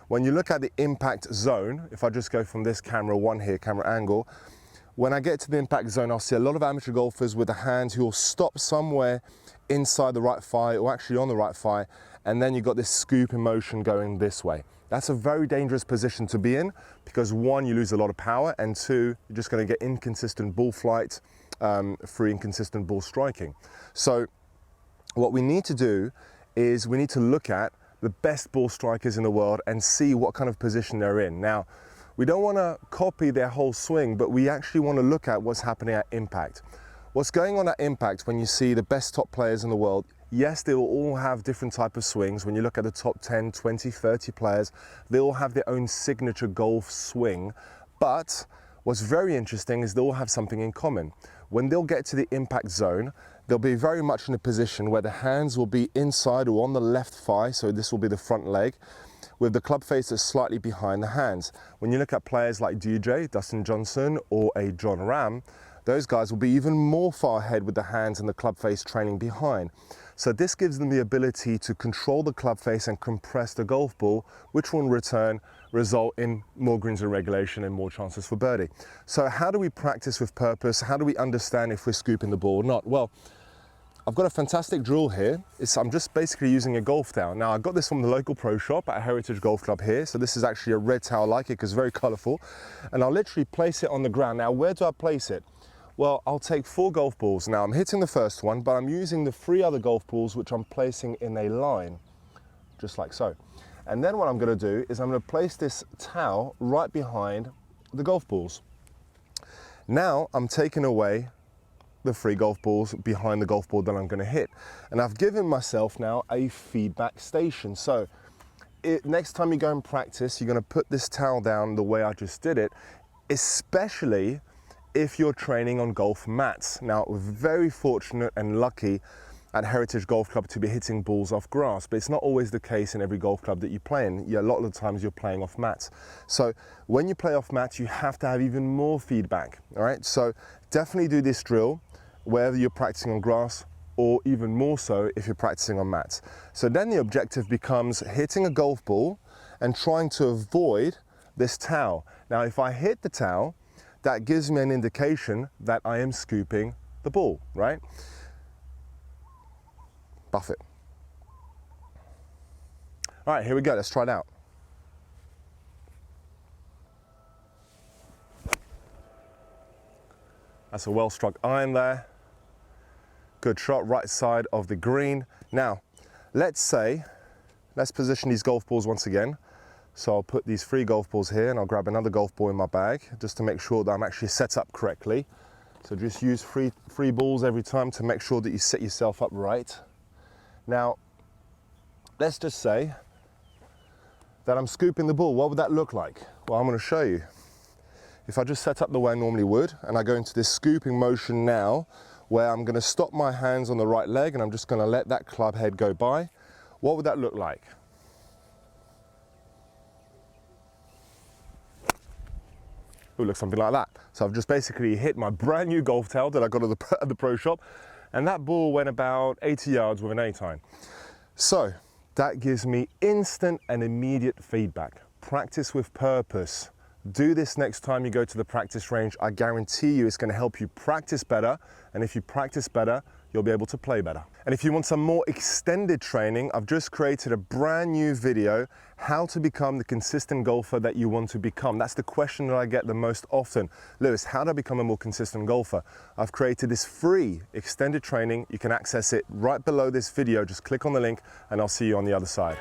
When you look at the impact zone, if I just go from this camera one here, camera angle, when I get to the impact zone, I'll see a lot of amateur golfers with the hands who will stop somewhere inside the right thigh or actually on the right thigh, and then you've got this scooping motion going this way. That's a very dangerous position to be in because one, you lose a lot of power, and two, you're just going to get inconsistent ball flight through inconsistent ball striking. So what we need to do is we need to look at the best ball strikers in the world and see what kind of position they're in. Now, we don't want to copy their whole swing, but we actually want to look at what's happening at impact. What's going on at impact when you see the best top players in the world? Yes, they will all have different type of swings. When you look at the top 10, 20, 30 players, they all have their own signature golf swing. But what's very interesting is they all have something in common. When they'll get to the impact zone, they'll be very much in a position where the hands will be inside or on the left thigh, so this will be the front leg, with the club face that's slightly behind the hands. When you look at players like Dustin Johnson or a John Rahm, those guys will be even more far ahead with the hands and the club face trailing behind. So this gives them the ability to control the club face and compress the golf ball, which will in return result in more greens in regulation and more chances for birdie. So how do we practice with purpose? How do we understand if we're scooping the ball or not? Well, I've got a fantastic drill here. I'm just basically using a golf towel. Now, I got this from the local pro shop at Heritage Golf Club here. So this is actually a red towel, I like it because it's very colorful. And I'll literally place it on the ground. Now, where do I place it? Well, I'll take 4 golf balls. Now, I'm hitting the first one, but I'm using the 3 other golf balls, which I'm placing in a line, just like so. And then what I'm going to do is I'm going to place this towel right behind the golf balls. Now, I'm taking away the 3 golf balls behind the golf ball that I'm going to hit. And I've given myself now a feedback station. So next time you go and practice, you're going to put this towel down the way I just did it, especially if you're training on golf mats. Now, we're very fortunate and lucky at Heritage Golf Club to be hitting balls off grass, but it's not always the case in every golf club that you play in. A lot of the times you're playing off mats. So when you play off mats, you have to have even more feedback, all right? So definitely do this drill, whether you're practicing on grass or even more so if you're practicing on mats. So then the objective becomes hitting a golf ball and trying to avoid this towel. Now, if I hit the towel, that gives me an indication that I am scooping the ball, right? Buff it. All right, here we go, let's try it out. That's a well-struck iron there. Good shot, right side of the green. Now, let's position these golf balls once again. So I'll put these 3 golf balls here and I'll grab another golf ball in my bag just to make sure that I'm actually set up correctly. So just use three balls every time to make sure that you set yourself up right. Now, let's just say that I'm scooping the ball. What would that look like? Well, I'm going to show you. If I just set up the way I normally would and I go into this scooping motion now, where I'm going to stop my hands on the right leg and I'm just going to let that club head go by, what would that look like? It would look something like that. So I've just basically hit my brand new golf towel that I got at the pro shop, and that ball went about 80 yards with an 8-iron. So that gives me instant and immediate feedback. Practice with purpose. Do this next time you go to the practice range. I guarantee you it's going to help you practice better, and if you practice better, you'll be able to play better. And if you want some more extended training, I've just created a brand new video, how to become the consistent golfer that you want to become. That's the question that I get the most often. Lewis, how do I become a more consistent golfer? I've created this free extended training. You can access it right below this video. Just click on the link and I'll see you on the other side.